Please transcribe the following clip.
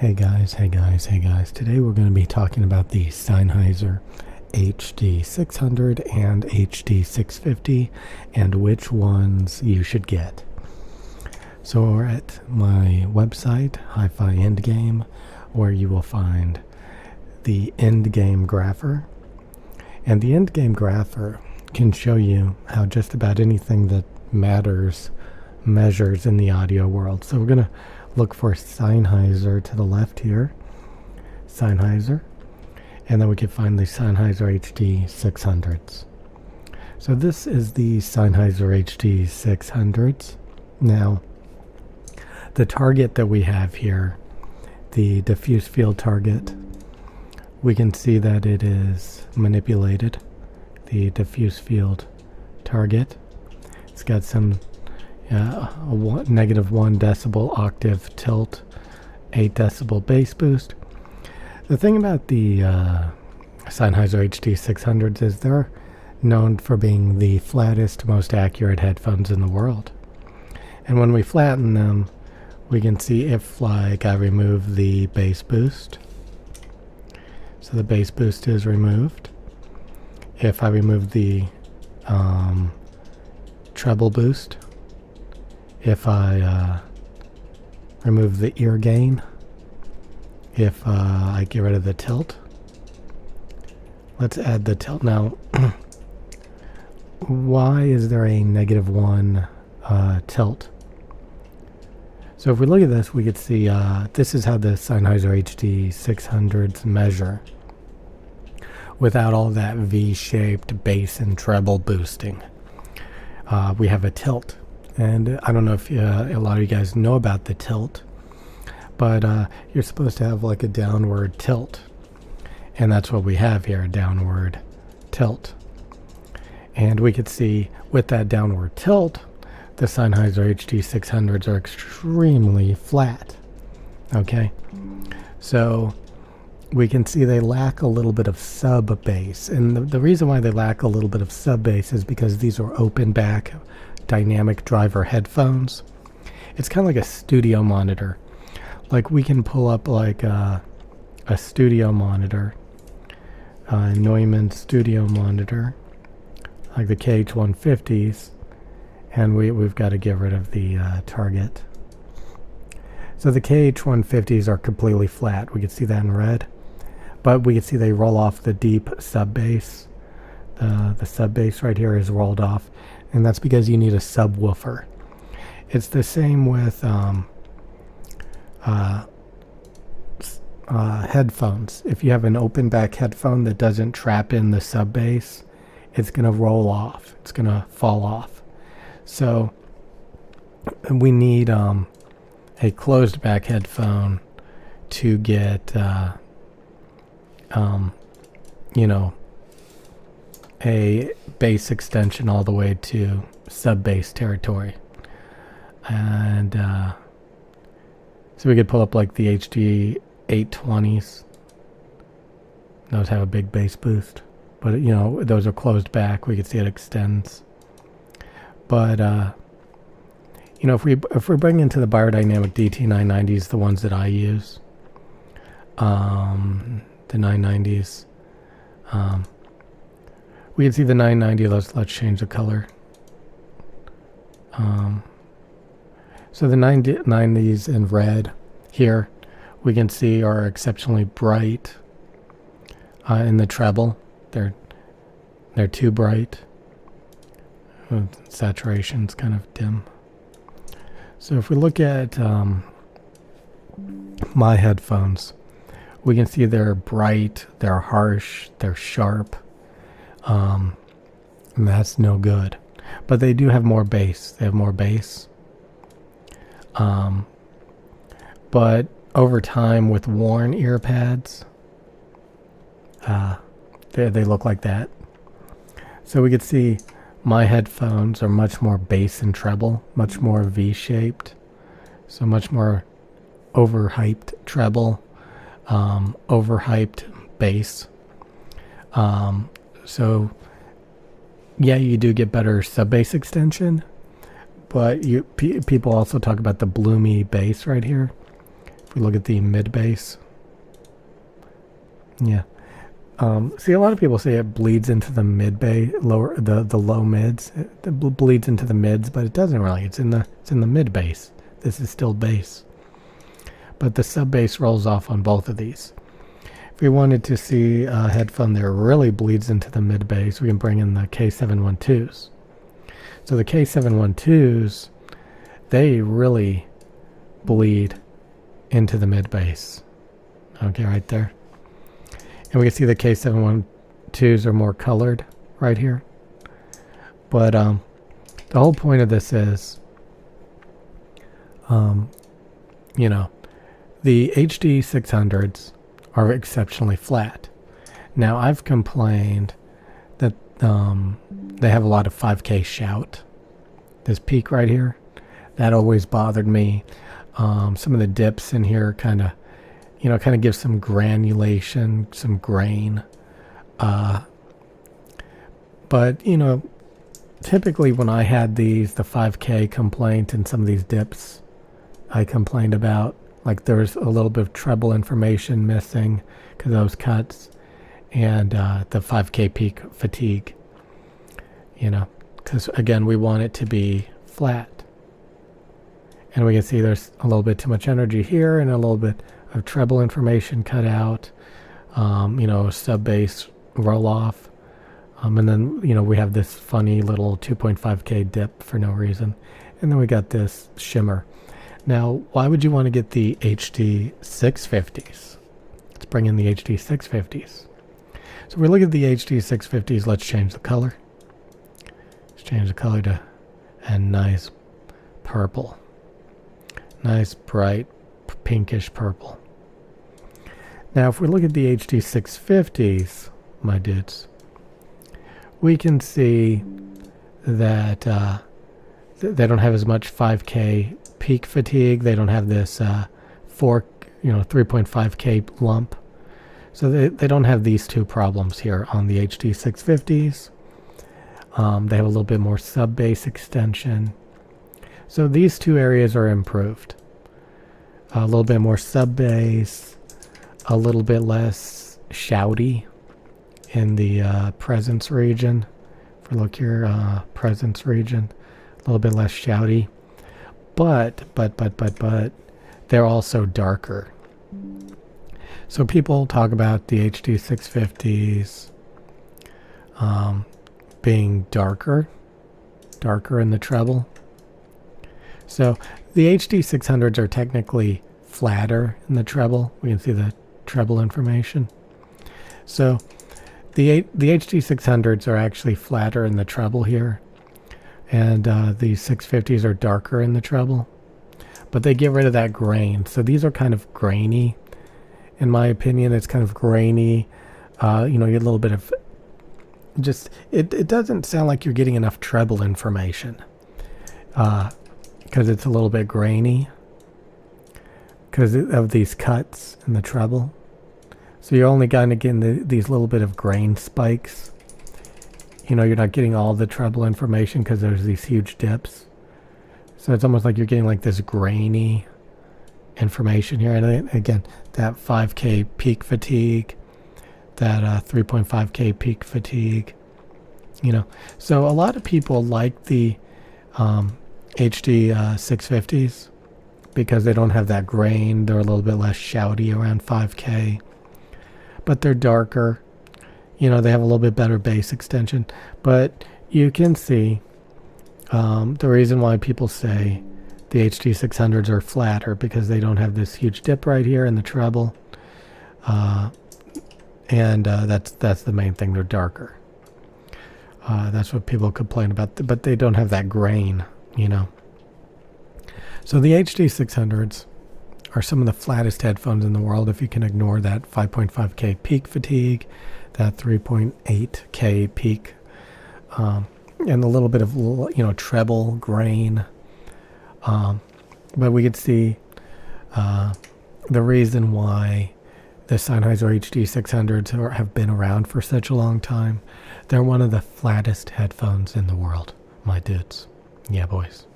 Hey guys. Today we're going to be talking about the Sennheiser HD600 and HD650 and which ones you should get. So we're at my website, Hi-Fi Endgame, where you will find the Endgame grapher. And the Endgame grapher can show you how just about anything that matters measures in the audio world. So we're going to look for Sennheiser to the left here, Sennheiser, and then we can find the Sennheiser HD600s. So this is the Sennheiser HD600s. Now, the target that we have here, the diffuse field target, we can see that it is manipulated, the diffuse field target. It's got some -1 decibel octave tilt, 8 decibel bass boost. The thing about the Sennheiser HD600s is they're known for being the flattest, most accurate headphones in the world. And when we flatten them, we can see if, like, I remove the bass boost. So the bass boost is removed. If I remove the treble boost, if I remove the ear gain, if I get rid of the tilt. Let's add the tilt. Now, why is there a -1 tilt? So if we look at this, we could see this is how the Sennheiser HD600s measure without all that V-shaped bass and treble boosting. We have a tilt. And I don't know if a lot of you guys know about the tilt, but you're supposed to have like a downward tilt. And that's what we have here, a downward tilt. And we could see with that downward tilt, the Sennheiser HD600s are extremely flat. Okay? So we can see they lack a little bit of sub bass. And the reason why they lack a little bit of sub bass is because these are open back dynamic driver headphones. It's kind of like a studio monitor. Like we can pull up like a studio monitor, a Neumann studio monitor, like the KH150s, and we've got to get rid of the target. So the KH150s are completely flat. We can see that in red, but we can see they roll off the deep sub bass. The sub bass right here is rolled off. And that's because you need a subwoofer. It's the same with headphones. If you have an open back headphone that doesn't trap in the sub bass, it's going to roll off. It's going to fall off. So we need a closed back headphone to get, a bass extension all the way to sub bass territory. And so we could pull up like the HD 820s. Those have a big bass boost, but those are closed back. We could see it extends. But if we bring into the biodynamic DT990s, the ones that I use, the 990s, we can see the 990. Let's change the color. So the 990s in red here, we can see are exceptionally bright in the treble. They're too bright. Saturation's kind of dim. So if we look at my headphones, we can see they're bright, they're harsh, they're sharp. And that's no good. But they do have more bass. They have more bass. But over time with worn ear pads, they look like that. So we could see my headphones are much more bass and treble, much more V-shaped. So much more overhyped treble, overhyped bass. So, yeah, you do get better sub bass extension, but people also talk about the bloomy bass right here. If we look at the mid bass, yeah. See, a lot of people say it bleeds into the mid bass, the low mids. It bleeds into the mids, but it doesn't really. It's in the mid bass. This is still bass, but the sub bass rolls off on both of these. If we wanted to see a headphone that really bleeds into the mid bass, we can bring in the K712s. So the K712s, they really bleed into the mid bass. Okay, right there. And we can see the K712s are more colored right here. But the whole point of this is, you know, the HD 600s are exceptionally flat. Now, I've complained that they have a lot of 5K shout. This peak right here, that always bothered me. Some of the dips in here kind of gives some granulation, some grain. But, typically when I had the 5K complaint and some of these dips I complained about, like there was a little bit of treble information missing because of those cuts, and the 5K peak fatigue, because again, we want it to be flat. And we can see there's a little bit too much energy here and a little bit of treble information cut out, sub bass roll off. And then, we have this funny little 2.5K dip for no reason. And then we got this shimmer. Now, why would you want to get the HD 650s? Let's bring in the HD 650s. So we look at the HD 650s. Let's change the color. Let's change the color to a nice purple. Nice, bright, pinkish purple. Now, if we look at the HD 650s, my dudes, we can see that they don't have as much 5K peak fatigue. They don't have this 3.5K lump. So they don't have these two problems here on the HD 650s. They have a little bit more sub bass extension. So these two areas are improved. A little bit more sub bass, a little bit less shouty in the presence region. If we look here, presence region, a little bit less shouty. But they're also darker. So people talk about the HD 650s being darker in the treble. So the HD 600s are technically flatter in the treble. We can see the treble information. So the HD 600s are actually flatter in the treble here. And the 650s are darker in the treble. But they get rid of that grain. So these are kind of grainy. In my opinion, it's kind of grainy. You get a little bit of just, it doesn't sound like you're getting enough treble information. Because it's a little bit grainy. Because of these cuts in the treble. So you're only kind of getting these little bit of grain spikes. You're not getting all the treble information because there's these huge dips. So it's almost like you're getting like this grainy information here. And again, that 5K peak fatigue, that 3.5K peak fatigue, So a lot of people like the HD 650s because they don't have that grain. They're a little bit less shouty around 5K, but they're darker. They have a little bit better bass extension, but you can see the reason why people say the HD 600s are flatter because they don't have this huge dip right here in the treble, and that's the main thing. They're darker. That's what people complain about, but they don't have that grain, So the HD 600s are some of the flattest headphones in the world if you can ignore that 5.5K peak fatigue, that 3.8K peak, and a little bit of treble grain. But we could see the reason why the Sennheiser HD 600s have been around for such a long time. They're one of the flattest headphones in the world, my dudes. Yeah, boys.